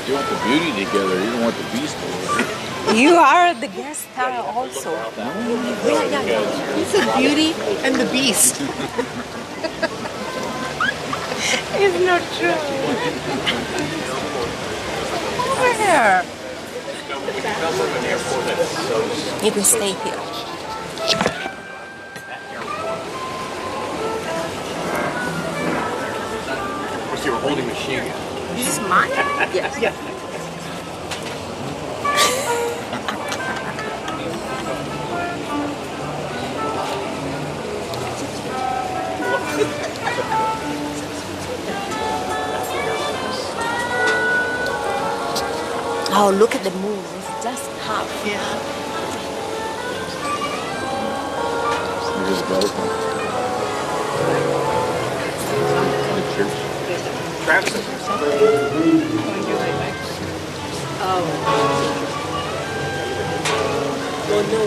You want the beauty together. You don't want the beast together. You are the guest star also. It's the beauty and the beast. It's not true. Over here. You can stay here. Of course, you were holding the machine. This is mine? Yes. Yeah. Oh, look at the moon. It's just half. Yeah. Just go. Travis is Oh no.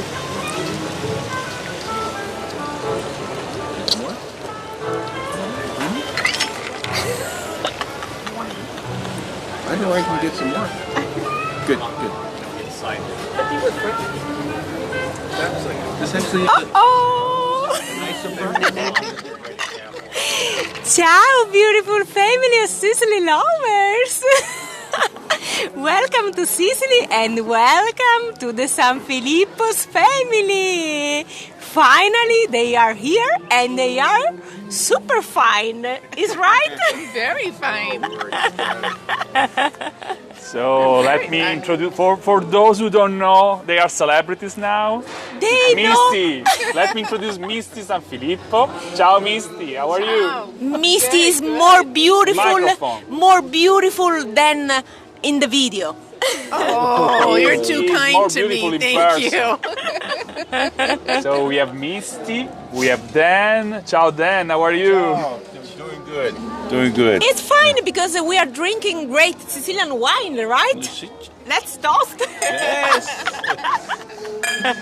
I know I can get some more. Good, good. Inside. Essentially, Oh! a nice surprise. Ciao, beautiful family of Sicily Lovers! Welcome to Sicily and welcome to the San Filippo's family! Finally, they are here and they are super fine. Is right? Very fine. So let me introduce, for those who don't know, they are celebrities now. They Misty, let me introduce Misty San Filippo. Ciao Misty, how are you? know Misty is more Microphone. beautiful than in the video. Oh, you're too She's kind more to beautiful me. in Thank you. So we have Misty, we have Dan. Ciao Dan, how are you? Oh, doing good. Doing good. It's fine because we are drinking great Sicilian wine, right? Let's toast. Yes.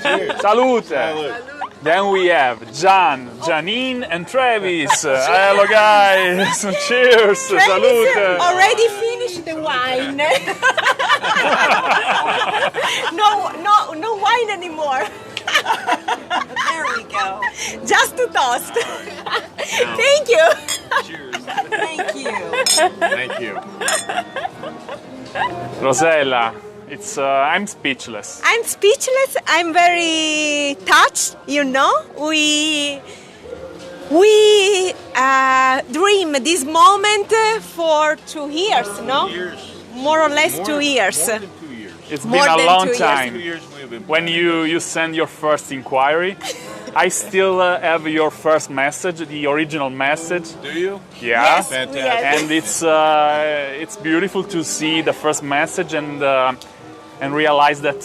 Cheers. Salute. Salute. Then we have Gian, Janine and Travis. Hello guys, cheers, salute. Already finished the wine. no wine anymore. There we go. Just to toast. Thank you. Cheers. Thank you. Thank you. Rosella, it's I'm speechless. I'm speechless. I'm very touched. You know, we dream this moment for 2 years. No, more or less 2 years. More than 2 years. It's More been a than long 2 years. 2 time. years we have been. When you send your first inquiry, I still have your first message, the original message. Do you? Yeah. Yes, Fantastic. we are. And it's beautiful to see the first message and realize that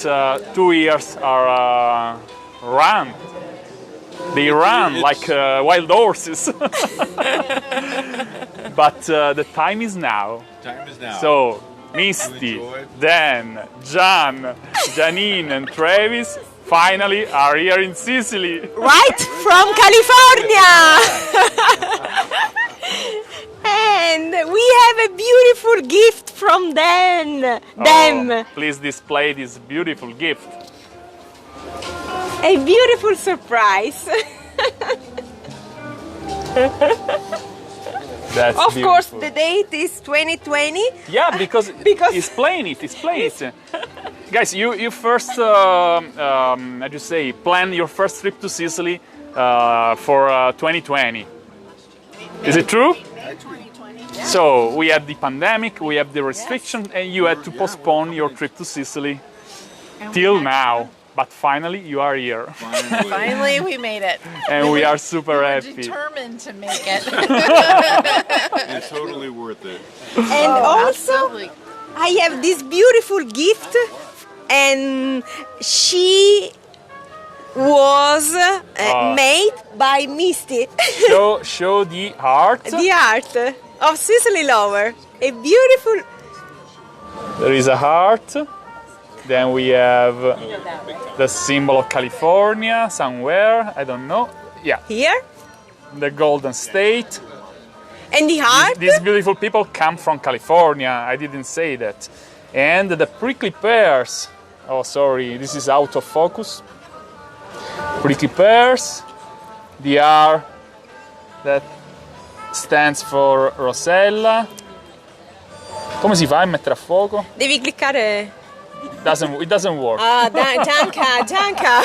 2 years are run. They run like wild horses. But the time is now. Time is now. So Misty, Enjoy. Dan, Gian, Janine, and Travis finally are here in Sicily. Right from California. And we have a beautiful gift from them. Oh, please display this beautiful gift. A beautiful surprise. That's Of course, beautiful. the date is 2020. Yeah, because explain it. Guys, you first, how do you say, plan your first trip to Sicily for 2020. Is it true? So we had the pandemic, we have the restriction, and you had to postpone your trip to Sicily till now. But finally, you are here, Finally. Finally, we made it. and we are super We're happy. determined to make it. It's totally worth it. And also, Absolutely. I have this beautiful gift, and she was made by Misty, Show the heart. the art of Sicily Lover. A beautiful. There is a heart. Then we have the symbol of California somewhere. I don't know. Yeah, Here, the Golden State. and the heart. These beautiful people come from California. I didn't say that. And the prickly pears. Oh, sorry, this is out of focus. Prickly pears. The R that stands for Rosella. Come si fa a mettere a fuoco? Devi cliccare. It doesn't work. Ah, Danka.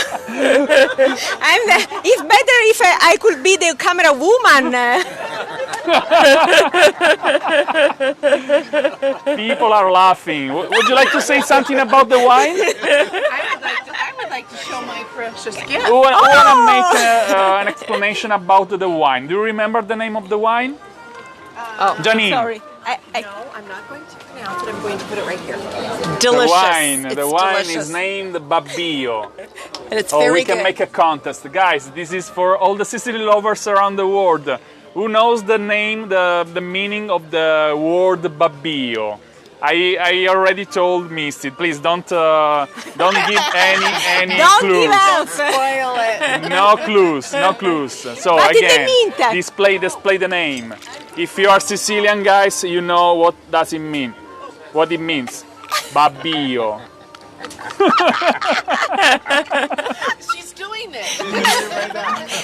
It's better if I could be the camera woman. People are laughing. Would you like to say something about the wine? I would like to show my precious gift. Who want to make an explanation about the wine? Do you remember the name of the wine? Janine. Sorry. No, I'm not going to pronounce it. I'm going to put it right here. Delicious. The wine is named Babillo. And it's Oh, very we can good. make a contest. Guys, this is for all the Sicily lovers around the world. Who knows the name, the meaning of the word Babillo? I already told Misty. Please don't give any Don't clues. give out. Spoil it. No clues. So But in the again, meantime- display the name. If you are Sicilian, guys, you know what does it mean. What it means. Babillo. She's doing it.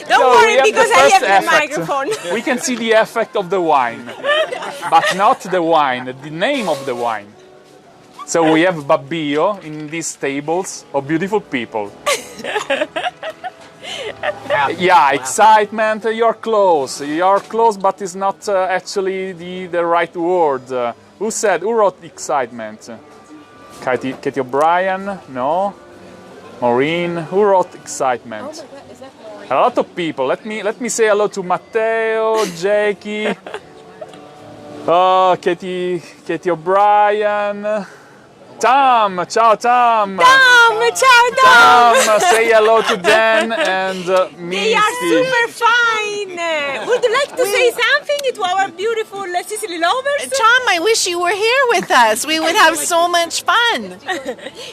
Don't So we worry, have the because I first have the effect. microphone. We can see the effect of the wine, but not the wine, the name of the wine. So we have Babillo in these tables of beautiful people. Yeah, excitement, you're close, but it's not actually the right word. Who wrote excitement? Katie O'Brien? No? Maureen? Who wrote excitement? A lot of people. Let me say hello to Matteo, Jackie, Katie O'Brien, Tom. Ciao, Tom. Ciao, Tom. Say hello to Dan and They are Misty. super fine. Would you like to say something to our beautiful Sicily lovers? Tom, I wish you were here with us. We would have so much fun.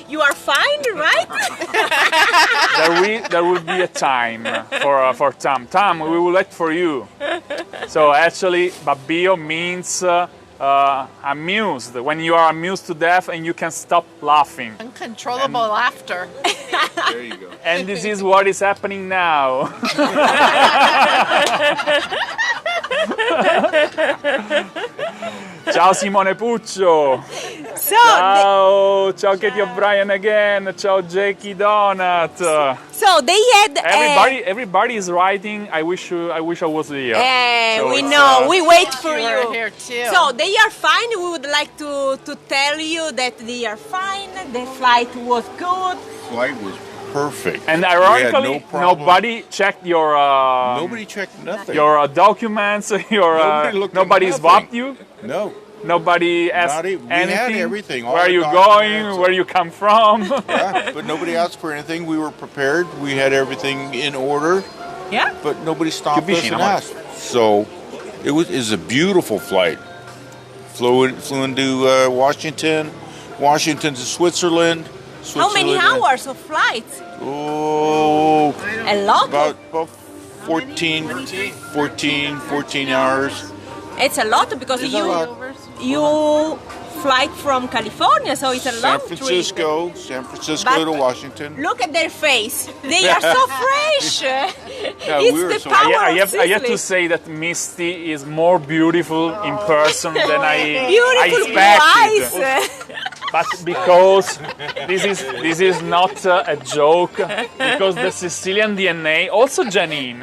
You are fine, right? There will be a time for Tom. Tom, we will wait for you. So actually, Babillo means amused. When you are amused to death and you can stop laughing. Uncontrollable laughter. There you go. And this is what is happening now. Ciao Simone Puccio. Ciao Katie O'Brien again. Ciao Jackie Donut. So they had. Everybody is writing. I wish I was here. So we it's, know. We wait for You were you. here too. So they are fine. We would like to tell you that they are fine. The flight was good. Flight was perfect. And We had ironically, no problem. nobody checked your Nobody checked nothing. your documents. Nobody looked at Nobody nothing. swapped you. No. Nobody asked We had anything. everything, all Where our you documents. going? Where you come from? Yeah, but nobody asked for anything. We were prepared. We had everything in order. Yeah. But nobody stopped Che us vicino, and amore. asked. So it was a beautiful flight. Flew into Washington to Switzerland. How many Switzerland, hours of flight? Oh, A lot. about 14 hours. It's a lot because It's a lot. you flight from California, so it's a San long trip. Francisco But- to Washington. Look at their face. They are so fresh. It's we were the so- power I of have Sicily. to say that Misty is more beautiful in person than I Beautiful blue expected. eyes. But because this is not a joke, because the Sicilian DNA, also Janine,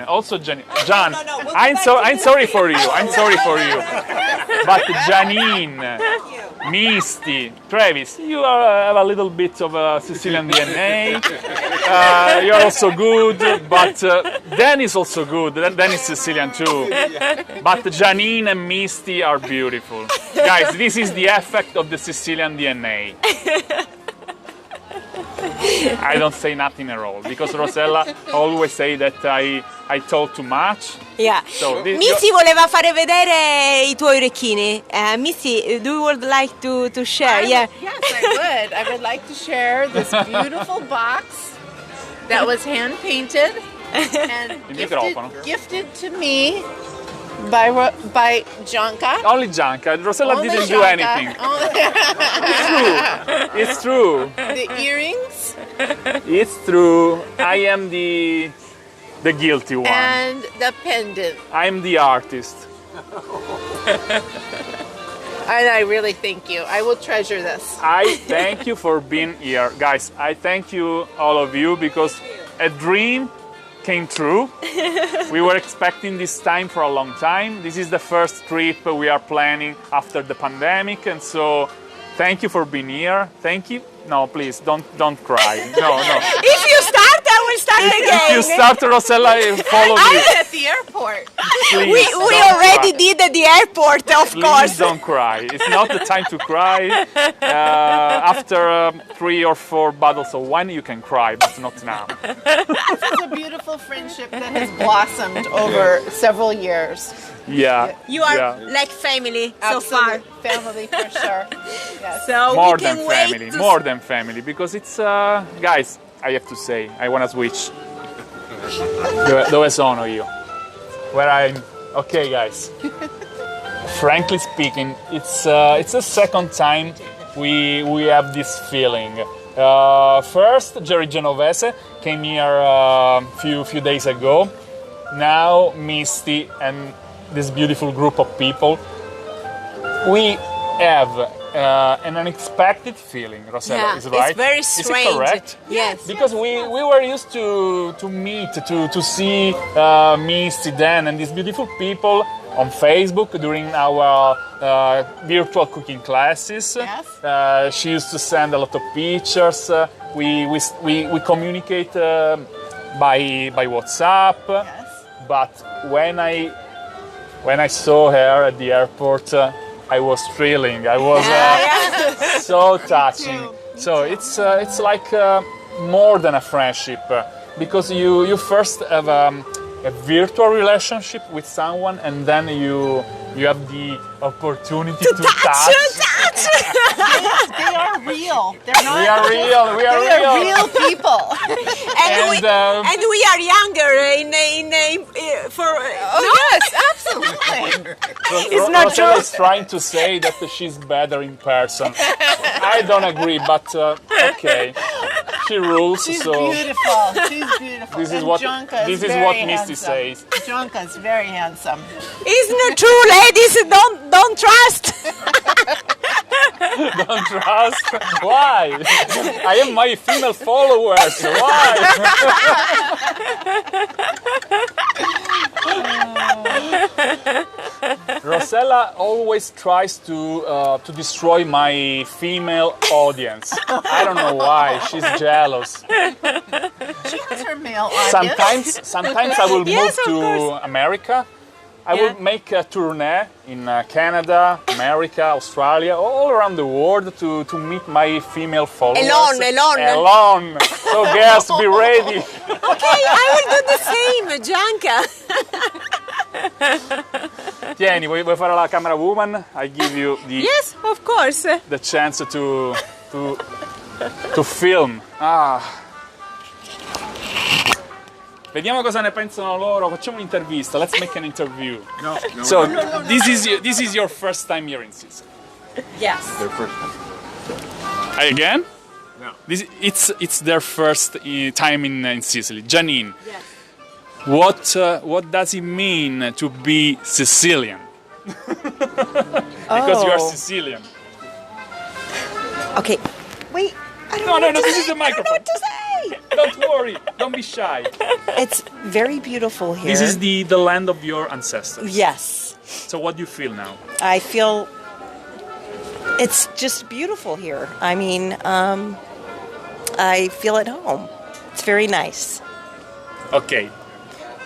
Jan, No, we'll I'm go so back to I'm the- sorry for you, but Janine, Misty, Travis, you have a little bit of a Sicilian DNA. You're also good, but Dan is also good. Dan is Sicilian too. But Janine and Misty are beautiful. Guys, this is the effect of the Sicilian DNA. I don't say nothing at all because Rosella always say that I talk too much. Yeah. So this, Missy voleva fare vedere I tuoi orecchini. Missy, do you would like to share? Yeah. Yes, I would. I would like to share this beautiful box that was hand painted and Il microfono. gifted to me by Janka. Only Gianca. Rosella Only didn't do Janka. anything. Only- It's true. The earrings It's true. I am the guilty one. and the pendant. I'm the artist. And I really thank you. I will treasure this. I thank you for being here. Guys, I thank you, all of you, because a dream came true. We were expecting this time for a long time. This is the first trip we are planning after the pandemic, and so thank you for being here. Thank you. No, please, don't cry. No. If you start, I will start again. If you start, Rosella, follow me. I'm at the airport. Please, We don't already cry. did at the airport, of Please course. don't cry. It's not the time to cry. After 3 or 4 bottles of wine, you can cry, but not now. It's a beautiful friendship that has blossomed over several years. Yeah. You are yeah. like family so far. Absolute family for sure. Yes. So More we can than wait family. to More than family, because it's guys. I have to say, I wanna switch. Dove sono io? Where I'm. Okay, guys. Frankly speaking, it's the second time we have this feeling. First, Jerry Genovese came here a few days ago. Now, Misty and this beautiful group of people. We have an unexpected feeling, Rosella, Yeah, is right? it's very Is it strange. correct? Yes. Because we were used to meet, to see Misty, Dan, and these beautiful people on Facebook during our virtual cooking classes. Yes. She used to send a lot of pictures. We communicate by WhatsApp. Yes. But when I saw her at the airport, I was thrilling. I was so touching. So it's like more than a friendship, because you first have a virtual relationship with someone, and then you have the opportunity to touch. They are real. They're not. We are real. We are They are real. real people. And we are younger for Yes, absolutely. It's not Rosella true. is trying to say that she's better in person. I don't agree, but okay. She rules, She's so beautiful. She's beautiful. this is And what Jonka this is very what Misty handsome. says. Jonka's very handsome. It's not true, ladies. Don't trust. Don't trust. Why? I have my female followers. Why? Rosella always tries to destroy my female audience. I don't know why. She's jealous. She has her male audience. Sometimes I will Yes, move of to course. America. I Yeah. will make a tournée in Canada, America, Australia, all around the world to meet my female followers. Alone. So girls, be ready. Okay, I will do the same, Janka. Tieni, vuoi fare la camera woman? I give you Yes, of course. the chance to film. Vediamo cosa ne pensano loro. Facciamo un'intervista. Let's make an interview. No. So this is your first time here in Sicily. Yes. Their first time. Again? No. It's their first time in Sicily. Janine, Yes. what does it mean to be Sicilian? Because you are Sicilian. Okay. Wait. I don't know No, what to this say. is the I don't know microphone. what to say. Don't worry. Don't be shy. It's very beautiful here. This is the land of your ancestors. Yes. So what do you feel now? I feel it's just beautiful here. I mean, I feel at home. It's very nice. Okay.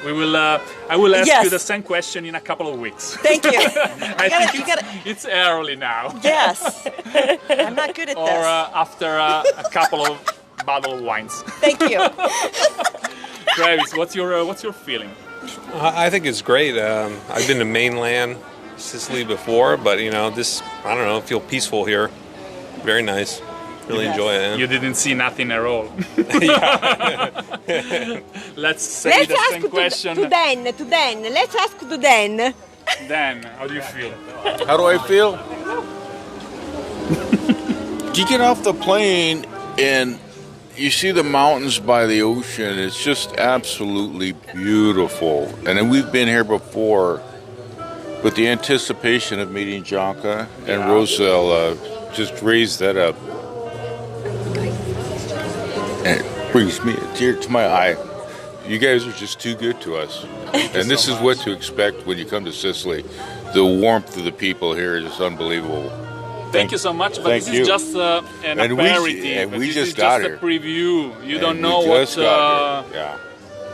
We will. I will ask Yes. you the same question in a couple of weeks. Thank you. I gotta- think you gotta- it's early now. Yes. I'm not good at Or this. after a couple of bottle of wines. Thank you. Travis, what's your feeling? I think it's great. I've been to mainland Sicily before, but this, I don't know, feel peaceful here. Very nice. Really enjoy it. You didn't see nothing at all. Let's say Let's the ask same question. to Dan. Let's ask to Dan. Dan, how do you feel? How do I feel? You get off the plane and you see the mountains by the ocean. It's just absolutely beautiful. And then we've been here before, but the anticipation of meeting Jonka and Rosella just raised that up. And it brings me a tear to my eye. You guys are just too good to us. And this is what to expect when you come to Sicily. The warmth of the people here is unbelievable. Thank you so much, but this is just an aperitif. We this just is got just here. a preview. You don't And know we just got here. Yeah.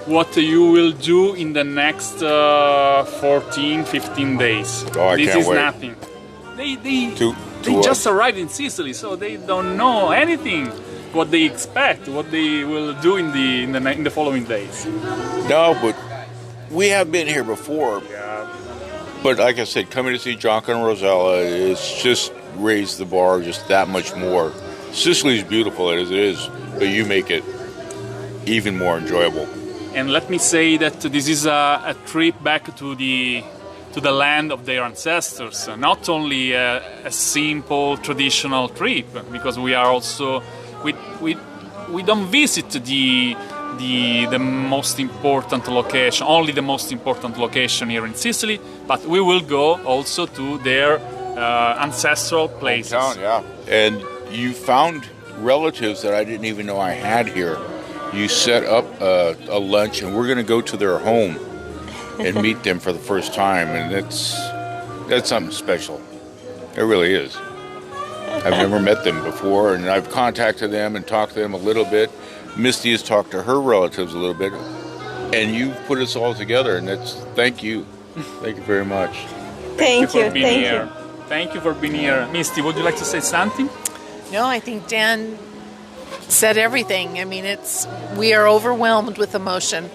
what you will do in the next 14, 15 days. Oh, I this can't is wait. nothing. They To just us. arrived in Sicily, so they don't know anything. What they expect, what they will do in the following days. No, but we have been here before. But like I said, coming to see Jonka and Rosella, it's just raised the bar just that much more. Sicily's beautiful as it is, but you make it even more enjoyable. And let me say that this is a trip back to the land of their ancestors, not only a simple traditional trip, because we are also we don't visit the most important location, only the most important location here in Sicily, but we will go also to their ancestral places. Hometown, yeah. And you found relatives that I didn't even know I had here. You set up a lunch, and we're going to go to their home and meet them for the first time, and that's something special. It really is. I've never met them before, and I've contacted them and talked to them a little bit. Misty has talked to her relatives a little bit, and you put us all together, and thank you. Thank you very much. Thank you. For being here. Thank you for being here. Misty, would you like to say something? No, I think Dan said everything. I mean, we are overwhelmed with emotion.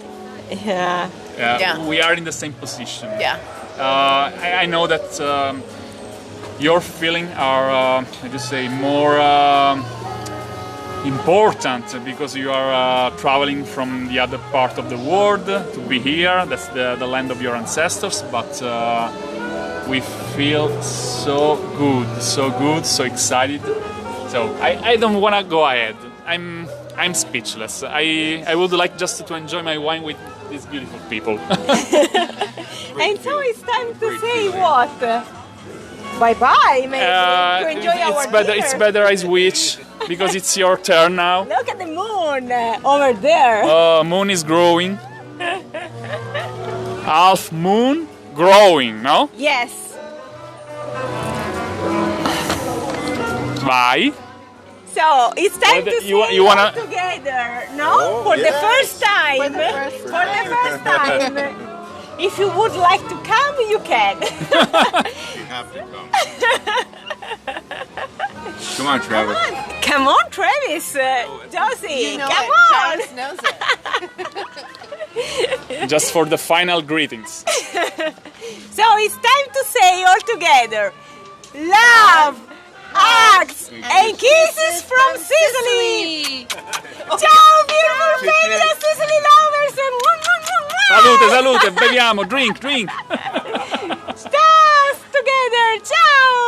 Yeah. Yeah. We are in the same position. Yeah. I know that your feelings are, more important because you are traveling from the other part of the world to be here. That's the land of your ancestors. But we feel so good, so excited. So I don't want to go ahead. I'm speechless. I would like just to enjoy my wine with these beautiful people. And so it's time to say what? Bye-bye, maybe, to enjoy our dinner. It's better I switch because it's your turn now. Look at the moon over there. Moon is growing. Half moon growing, no? Yes. Bye. So it's time to sing you wanna- all together, no? For the first time. For the first For the first time. If you would like to come, you can. You have to come. Come on, Travis. Come on, Travis. Josie, You know come it. on. Travis knows it. Just for the final greetings. So it's time to say all together, love, hugs, and kisses from Sicily. Ciao, beautiful family of Sicily lovers. And Salute, beviamo, drink. stars together. Ciao.